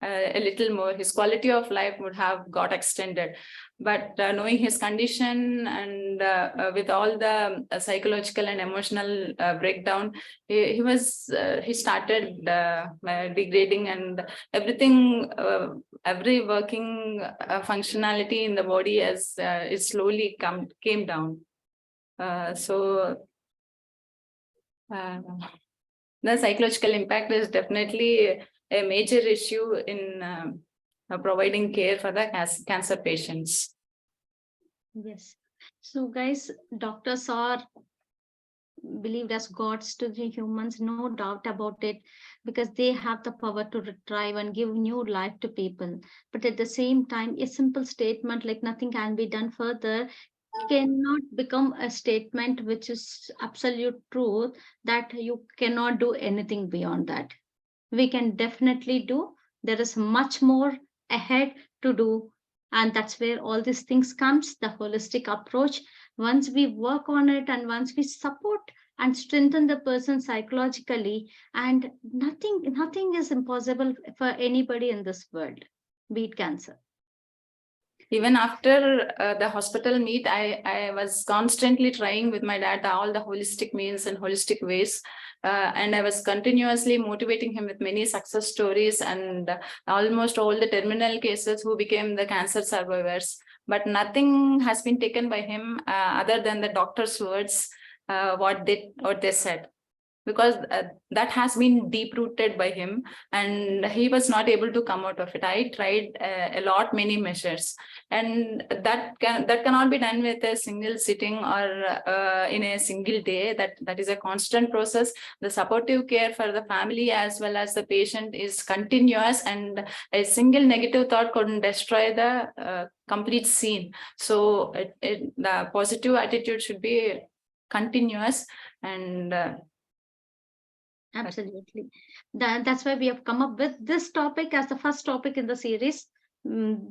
[SPEAKER 2] a little more. His quality of life would have got extended. But knowing his condition, and with all the psychological and emotional breakdown, he started degrading, and everything, every working functionality in the body as it slowly came down. So the psychological impact is definitely a major issue in providing care for the cancer patients.
[SPEAKER 1] Yes. So, guys, doctors are believed as gods to the humans, no doubt about it, because they have the power to retrieve and give new life to people. But at the same time, a simple statement like nothing can be done further cannot become a statement which is absolute truth, that you cannot do anything beyond that. We can definitely do. There is much more ahead to do, and that's where all these things comes, the holistic approach. Once we work on it, and once we support and strengthen the person psychologically, and nothing is impossible for anybody in this world, be it cancer.
[SPEAKER 2] Even after the hospital meet, I was constantly trying with my dad all the holistic means and holistic ways. And I was continuously motivating him with many success stories, and almost all the terminal cases who became the cancer survivors. But nothing has been taken by him other than the doctor's words, what they said. Because that has been deep rooted by him, and he was not able to come out of it. I tried a lot, many measures, and that cannot be done with a single sitting or in a single day. That is a constant process. The supportive care for the family as well as the patient is continuous, and a single negative thought couldn't destroy the complete scene. So the positive attitude should be continuous, and
[SPEAKER 1] Absolutely. That's why we have come up with this topic as the first topic in the series.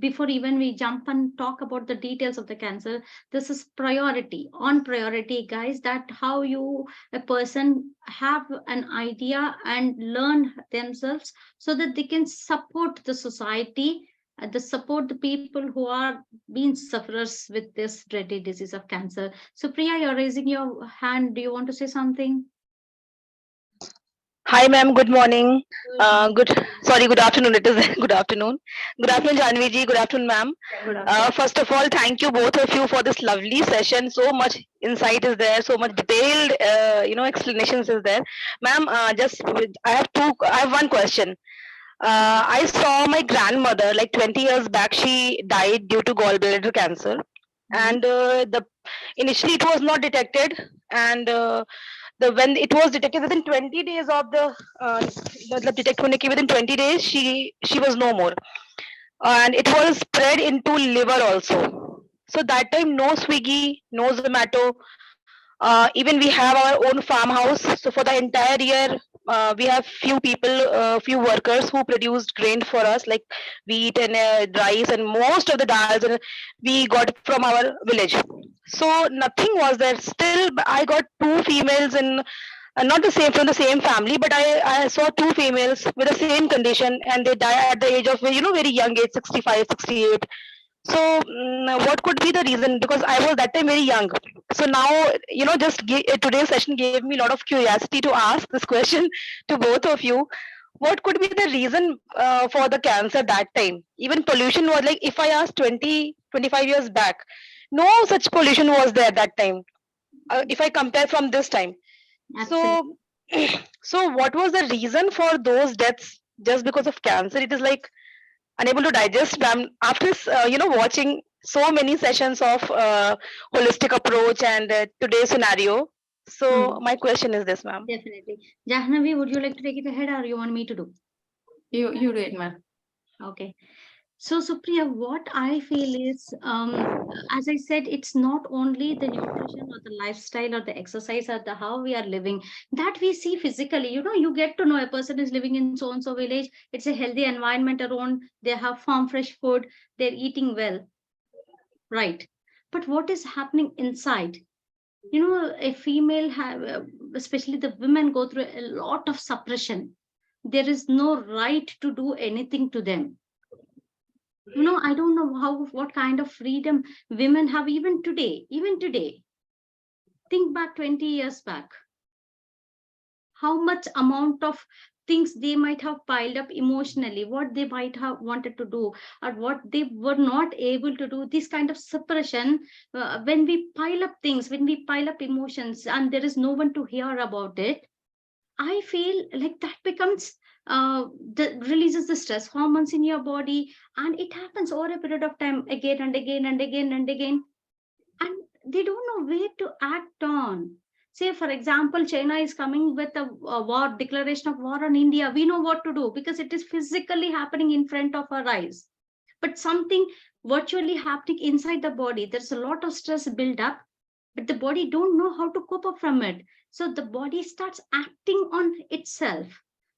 [SPEAKER 1] Before even we jump and talk about the details of the cancer, this is priority on priority, guys, that how a person have an idea and learn themselves so that they can support the society, the support the people who are being sufferers with this dreaded disease of cancer. So Priya, you're raising your hand. Do you want to say something?
[SPEAKER 3] Hi, ma'am. Good morning. Good afternoon. It is good afternoon. Good afternoon, Jahnavi ji. Good afternoon, ma'am. First of all, thank you both of you for this lovely session. So much insight is there. So much detailed, explanations is there, ma'am. I have one question. I saw my grandmother like 20 years back. She died due to gallbladder cancer, and the initially it was not detected, and when it was detected within 20 days of the detect hone ke within 20 days she was no more, and it was spread into liver also. So that time no Swiggy, no Zomato, even we have our own farmhouse. So for the entire year, we have few people, few workers who produced grain for us, like wheat and rice, and most of the dals, and we got from our village. So nothing was there. Still, I got two females in, not the same from the same family, but I saw two females with the same condition, and they die at the age of very young age, 65, 68. So what could be the reason? Because I was that time very young. So now, today's session gave me a lot of curiosity to ask this question to both of you. what could be the reason for the cancer that time? Even pollution was like, if I ask 20, 25 years back, no such pollution was there that time. If I compare from this time.
[SPEAKER 1] Absolutely.
[SPEAKER 3] So, so what was the reason for those deaths just because of cancer? It is like unable to digest, ma'am. After watching so many sessions of holistic approach and today's scenario. So my question is this, ma'am.
[SPEAKER 1] Definitely. Jahnavi, would you like to take it ahead or you want me to do?
[SPEAKER 2] You do it, ma'am.
[SPEAKER 1] Okay. So, Supriya, what I feel is, as I said, it's not only the nutrition or the lifestyle or the exercise or the how we are living that we see physically. You know, you get to know a person is living in so and so village. It's a healthy environment around. They have farm fresh food. They're eating well, right? But what is happening inside? You know, a female have, especially the women, go through a lot of suppression. There is no right to do anything to them. You know, I don't know what kind of freedom women have even today. Think back 20 years back, how much amount of things they might have piled up emotionally, what they might have wanted to do or what they were not able to do. This kind of suppression, when we pile up things, when we pile up emotions and there is no one to hear about it, I feel like that becomes that releases the stress hormones in your body, and it happens over a period of time again and again and again and again, and they don't know where to act on. Say, for example, China is coming with a war declaration of war on India. We know what to do because it is physically happening in front of our eyes. But something virtually happening inside the body, there's a lot of stress build up, but the body don't know how to cope up from it, so the body starts acting on itself.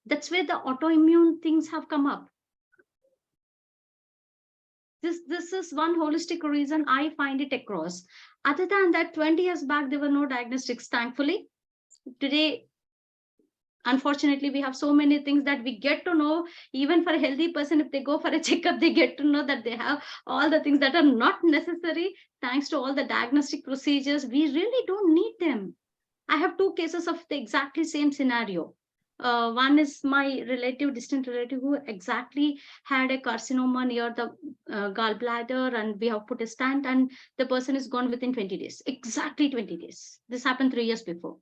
[SPEAKER 1] That's where the autoimmune things have come up. This is one holistic reason I find it across. Other than that, 20 years back there were no diagnostics, thankfully. Today, unfortunately, we have so many things that we get to know. Even for a healthy person, if they go for a checkup, they get to know that they have all the things that are not necessary. Thanks to all the diagnostic procedures, we really don't need them. I have two cases of the exactly same scenario. One is my relative, distant relative, who exactly had a carcinoma near the gallbladder, and we have put a stent, and the person is gone within 20 days. Exactly 20 days. This happened 3 years before.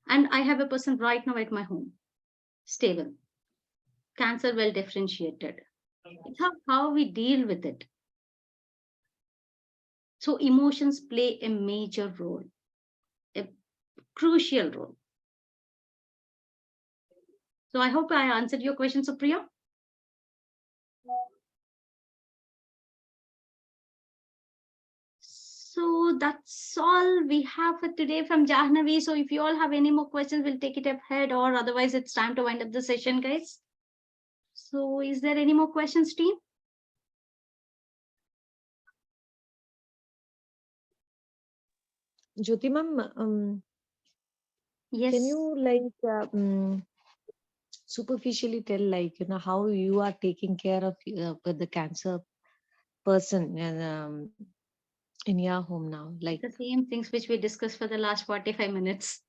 [SPEAKER 1] And I have a person right now at my home, stable, cancer well differentiated. It's how we deal with it. So emotions play a major role, a crucial role. So I hope I answered your question, Supriya. So that's all we have for today from Jahnavi. So if you all have any more questions, we'll take it ahead, or otherwise it's time to wind up the session, guys. So is there any more questions, team?
[SPEAKER 4] Jyoti ma'am,
[SPEAKER 1] Yes.
[SPEAKER 4] can you like superficially tell, like, how you are taking care of the cancer person and in your home now, like?
[SPEAKER 1] The same things which we discussed for the last 45 minutes.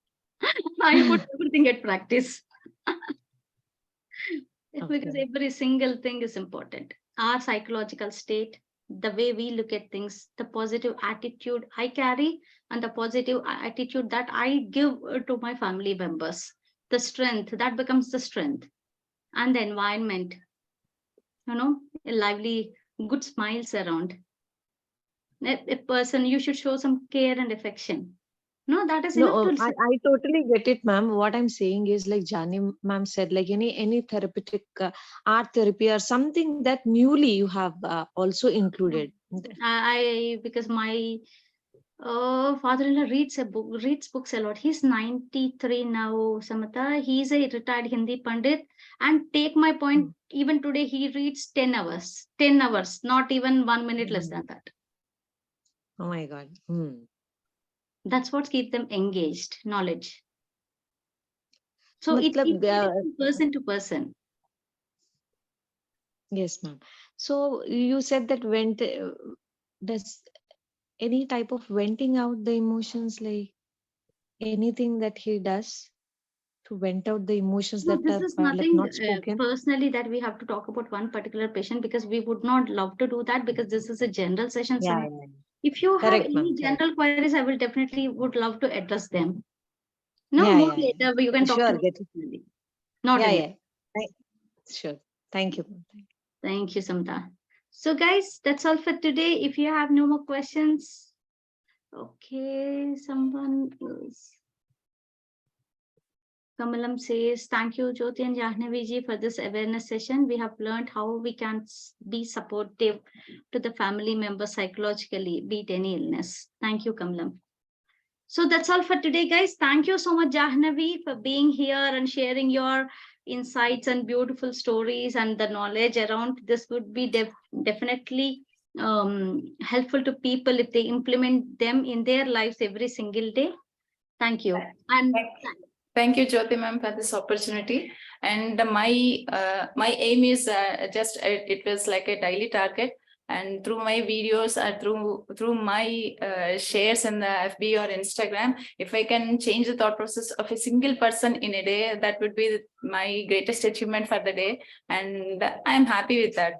[SPEAKER 1] I put everything at practice. Because
[SPEAKER 4] Okay.
[SPEAKER 1] every single thing is important. Our psychological state, the way we look at things, the positive attitude I carry, and the positive attitude that I give to my family members. The strength that becomes the strength, and the environment, a lively, good smiles around. A person, you should show some care and affection. No, that is
[SPEAKER 4] No,
[SPEAKER 1] enough to
[SPEAKER 4] I totally get it, ma'am. What I'm saying is, like Jani ma'am said, like any therapeutic art therapy or something that newly you have also included.
[SPEAKER 1] I because my father-in-law reads books a lot. He's 93 now, Samata. He's a retired Hindi Pandit. And take my point, even today he reads 10 hours. 10 hours, not even 1 minute less than that.
[SPEAKER 4] Oh my God.
[SPEAKER 1] That's what keeps them engaged, knowledge. So it
[SPEAKER 4] Matlab,
[SPEAKER 1] varies from person to person.
[SPEAKER 4] yes, ma'am. So you said that does any type of venting out the emotions, like anything that he does? to vent out the emotions
[SPEAKER 1] No,
[SPEAKER 4] that
[SPEAKER 1] this
[SPEAKER 4] are
[SPEAKER 1] is
[SPEAKER 4] like
[SPEAKER 1] nothing
[SPEAKER 4] not spoken.
[SPEAKER 1] personally that we have to talk about one particular patient, because we would not love to do that, because this is a general session.
[SPEAKER 4] Yeah,
[SPEAKER 1] So
[SPEAKER 4] yeah, yeah.
[SPEAKER 1] if you have
[SPEAKER 4] Correct,
[SPEAKER 1] any
[SPEAKER 4] ma'am. Correct.
[SPEAKER 1] general queries, I will definitely would love to address them. No,
[SPEAKER 4] Yeah,
[SPEAKER 1] more
[SPEAKER 4] yeah, yeah.
[SPEAKER 1] later, but you can talk to
[SPEAKER 4] Sure,
[SPEAKER 1] me
[SPEAKER 4] get it.
[SPEAKER 1] personally. Not
[SPEAKER 4] Yeah,
[SPEAKER 1] in
[SPEAKER 4] yeah. Sure. Thank you, ma'am. Thank you.
[SPEAKER 1] Thank you, Samta. So, guys, that's all for today. If you have no more questions, okay, someone else. Kamalam says, thank you, Jyothi and Jahnavi ji, for this awareness session. We have learned how we can be supportive to the family member psychologically, beat any illness. Thank you, Kamalam. So that's all for today, guys. Thank you so much, Jahnavi, for being here and sharing your insights and beautiful stories and the knowledge around this. Would be definitely helpful to people if they implement them in their lives every single day. Thank you. And
[SPEAKER 2] Thank you, Jyothi ma'am, for this opportunity. And my aim is just it was like a daily target. And through my videos, through my shares in the FB or Instagram, if I can change the thought process of a single person in a day, that would be my greatest achievement for the day. And I'm happy with that.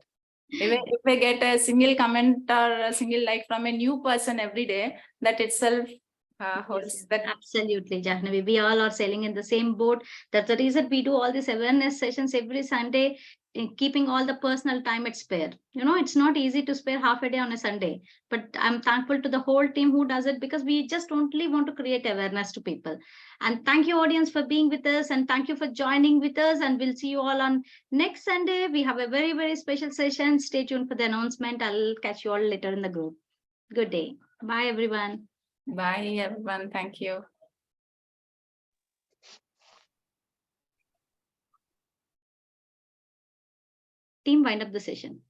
[SPEAKER 2] If I get a single comment or a single like from a new person every day, that itself holds that.
[SPEAKER 1] Absolutely, Jahnavi. We all are sailing in the same boat. That's the reason we do all these awareness sessions every Sunday, keeping all the personal time at spare. You know, it's not easy to spare half a day on a Sunday, but I'm thankful to the whole team who does it, because we just only want to create awareness to people. And thank you, audience, for being with us, and thank you for joining with us. And we'll see you all on next Sunday. We have a very, very special session. Stay tuned for the announcement. I'll catch you all later in the group. Good day. Bye, everyone.
[SPEAKER 2] Bye, everyone. Thank you.
[SPEAKER 1] Team, wind up the session.